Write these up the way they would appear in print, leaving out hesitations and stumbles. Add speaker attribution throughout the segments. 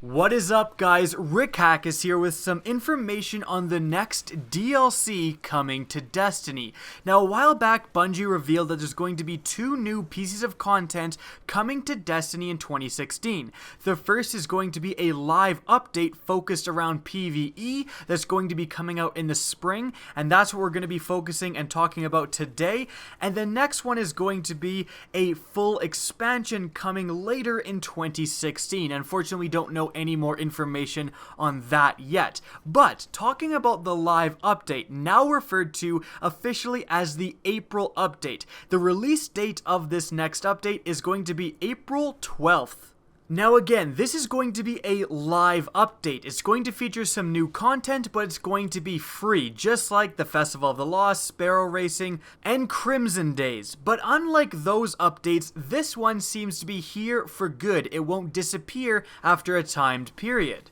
Speaker 1: What is up, guys? Rickhack is here with some information on the next DLC coming to Destiny. Now, a while back, Bungie revealed that there's going to be two new pieces of content coming to Destiny in 2016. The first is going to be a live update focused around PvE that's going to be coming out in the spring, and that's what we're going to be focusing and talking about today. And the next one is going to be a full expansion coming later in 2016. Unfortunately, we don't know any more information on that yet. But talking about the live update, now referred to officially as the April update. The release date of this next update is going to be April 12th. Now again, this is going to be a live update. It's going to feature some new content, but it's going to be free, just like the Festival of the Lost, Sparrow Racing, and Crimson Days. But unlike those updates, this one seems to be here for good. It won't disappear after a timed period.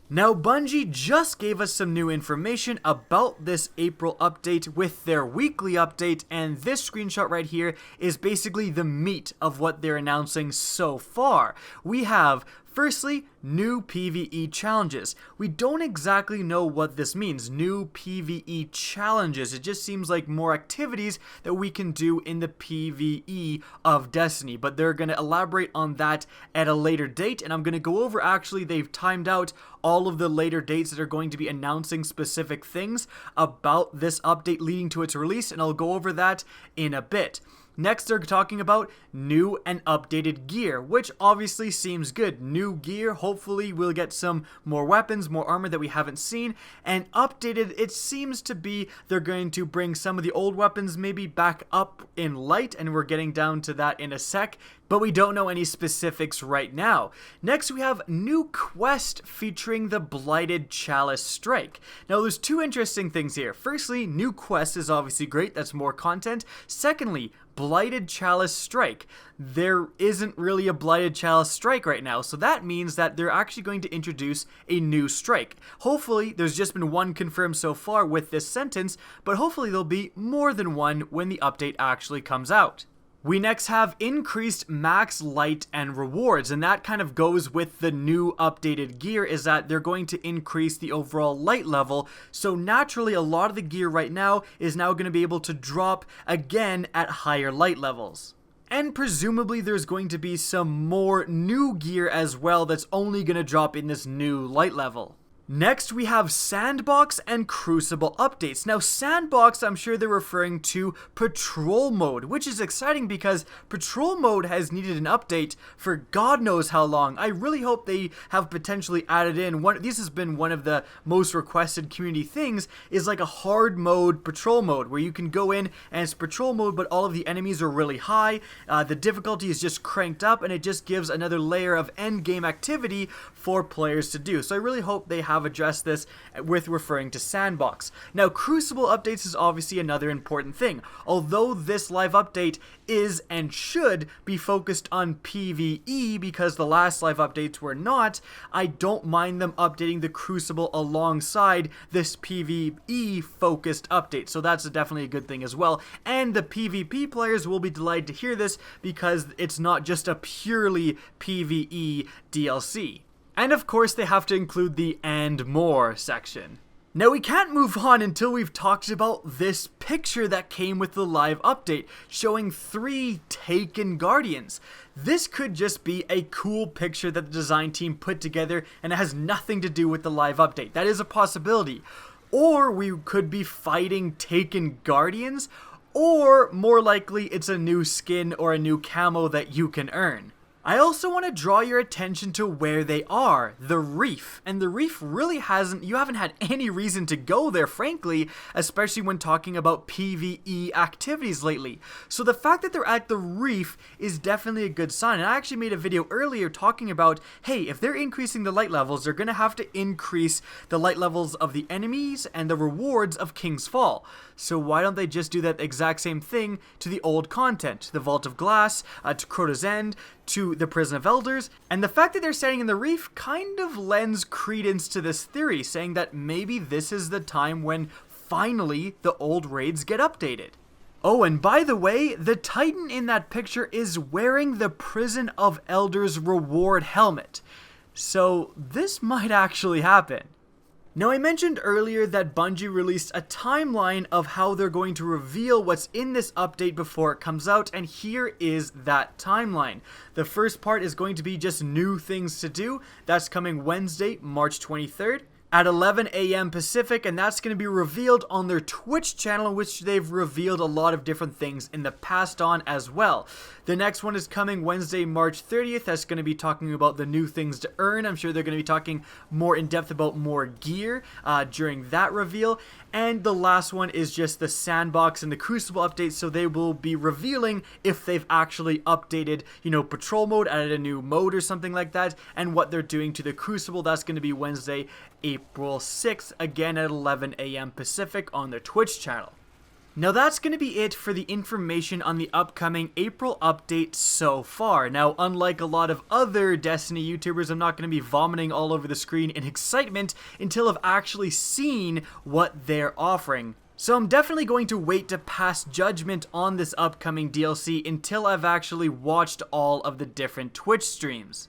Speaker 1: Now, Bungie just gave us some new information about this April update with their weekly update, and this screenshot right here is basically the meat of what they're announcing so far. We have, firstly, new PvE challenges. We don't exactly know what this means, new PvE challenges. It just seems like more activities that we can do in the PvE of Destiny, but they're going to elaborate on that at a later date, and I'm going to go over, actually, they've timed out all of the later dates that are going to be announcing specific things about this update leading to its release, and I'll go over that in a bit. Next, they're talking about new and updated gear, which obviously seems good. New gear, hopefully we'll get some more weapons, more armor that we haven't seen, and updated, it seems to be they're going to bring some of the old weapons maybe back up in light, and we're getting down to that in a sec, but we don't know any specifics right now. Next, we have new quest featuring the Blighted Chalice Strike. Now, there's two interesting things here. Firstly, new quest is obviously great, that's more content. Secondly, Blighted Chalice Strike. There isn't really a Blighted Chalice Strike right now, so that means that they're actually going to introduce a new strike. Hopefully, there's just been one confirmed so far with this sentence, but hopefully there'll be more than one when the update actually comes out. We next have increased max light and rewards, and that kind of goes with the new updated gear, is that they're going to increase the overall light level, so naturally a lot of the gear right now is now going to be able to drop again at higher light levels. And presumably there's going to be some more new gear as well that's only going to drop in this new light level. Next, we have Sandbox and Crucible updates. Now, Sandbox, I'm sure they're referring to Patrol Mode, which is exciting because Patrol Mode has needed an update for God knows how long. I really hope they have potentially added in this has been one of the most requested community things, is like a hard mode Patrol Mode, where you can go in and it's Patrol Mode, but all of the enemies are really high. The difficulty is just cranked up, and it just gives another layer of endgame activity for players to do. So I really hope they have addressed this with referring to Sandbox. Now, Crucible updates is obviously another important thing. Although this live update is and should be focused on PvE because the last live updates were not, I don't mind them updating the Crucible alongside this PvE focused update. So that's definitely a good thing as well. And the PvP players will be delighted to hear this because it's not just a purely PvE DLC. And of course, they have to include the "and more" section. Now, we can't move on until we've talked about this picture that came with the live update, showing 3 Taken Guardians. This could just be a cool picture that the design team put together, and it has nothing to do with the live update. That is a possibility. Or we could be fighting Taken Guardians, or more likely, it's a new skin or a new camo that you can earn. I also want to draw your attention to where they are, the Reef. And the Reef really you haven't had any reason to go there, frankly, especially when talking about PvE activities lately. So the fact that they're at the Reef is definitely a good sign. And I actually made a video earlier talking about, hey, if they're increasing the light levels, they're going to have to increase the light levels of the enemies and the rewards of King's Fall. So why don't they just do that exact same thing to the old content, the Vault of Glass, to Crota's End, to the Prison of Elders, and the fact that they're standing in the Reef kind of lends credence to this theory, saying that maybe this is the time when finally the old raids get updated. Oh, and by the way, the Titan in that picture is wearing the Prison of Elders reward helmet. So this might actually happen. Now, I mentioned earlier that Bungie released a timeline of how they're going to reveal what's in this update before it comes out, and here is that timeline. The first part is going to be just new things to do. That's coming Wednesday, March 23rd. At 11 a.m. Pacific, and that's going to be revealed on their Twitch channel, which they've revealed a lot of different things in the past on as well. The next one is coming Wednesday, March 30th. That's going to be talking about the new things to earn. I'm sure they're going to be talking more in depth about more gear during that reveal. And the last one is just the sandbox and the Crucible updates, so they will be revealing if they've actually updated, patrol mode, added a new mode or something like that, and what they're doing to the Crucible. That's going to be Wednesday, April 6th, again at 11 a.m. Pacific on their Twitch channel. Now that's going to be it for the information on the upcoming April update so far. Now, unlike a lot of other Destiny YouTubers, I'm not going to be vomiting all over the screen in excitement until I've actually seen what they're offering. So I'm definitely going to wait to pass judgment on this upcoming DLC until I've actually watched all of the different Twitch streams.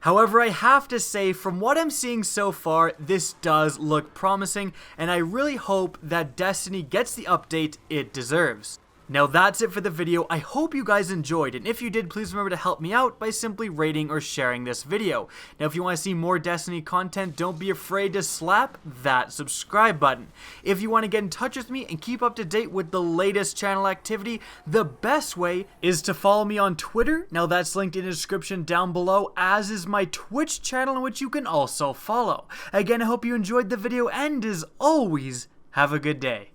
Speaker 1: However, I have to say, from what I'm seeing so far, this does look promising, and I really hope that Destiny gets the update it deserves. Now that's it for the video. I hope you guys enjoyed, and if you did, please remember to help me out by simply rating or sharing this video. Now if you want to see more Destiny content, don't be afraid to slap that subscribe button. If you want to get in touch with me and keep up to date with the latest channel activity, the best way is to follow me on Twitter. Now that's linked in the description down below, as is my Twitch channel, in which you can also follow. Again, I hope you enjoyed the video, and as always, have a good day.